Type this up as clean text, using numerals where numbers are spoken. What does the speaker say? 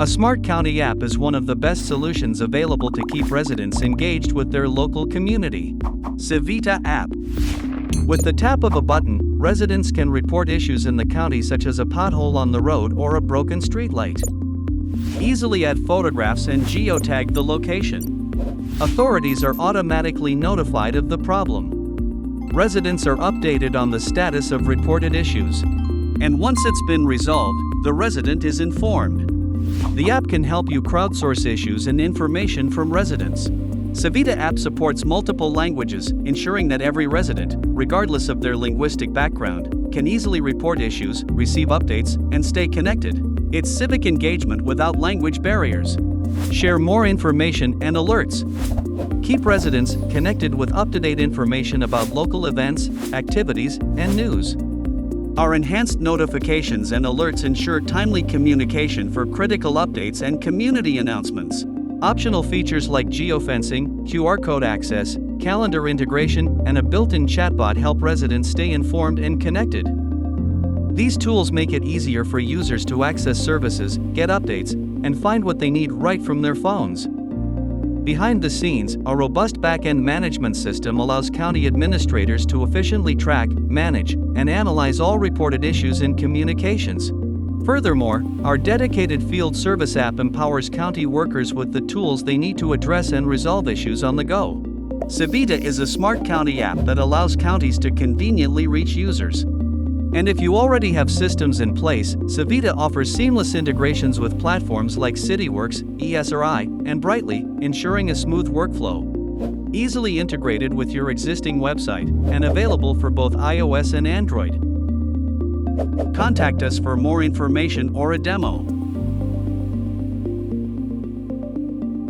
A smart county app is one of the best solutions available to keep residents engaged with their local community. Civita App. With the tap of a button, residents can report issues in the county such as a pothole on the road or a broken streetlight. Easily add photographs and geotag the location. Authorities are automatically notified of the problem. Residents are updated on the status of reported issues. And once it's been resolved, the resident is informed. The app can help you crowdsource issues and information from residents. Civita App supports multiple languages, ensuring that every resident, regardless of their linguistic background, can easily report issues, receive updates, and stay connected. It's civic engagement without language barriers. Share more information and alerts. Keep residents connected with up-to-date information about local events, activities, and news. Our enhanced notifications and alerts ensure timely communication for critical updates and community announcements. Optional features like geo-fencing, QR code access, calendar integration, and a built-in chatbot help residents stay informed and connected. These tools make it easier for users to access services, get updates, and find what they need right from their phones. Behind the scenes, a robust backend management system allows county administrators to efficiently track, manage, and analyze all reported issues in communications. Furthermore, our dedicated field service app empowers county workers with the tools they need to address and resolve issues on the go. Civita is a smart county app that allows counties to conveniently reach users. And if you already have systems in place, Civita offers seamless integrations with platforms like Cityworks, ESRI, and Brightly, ensuring a smooth workflow. Easily integrated with your existing website, and available for both iOS and Android. Contact us for more information or a demo.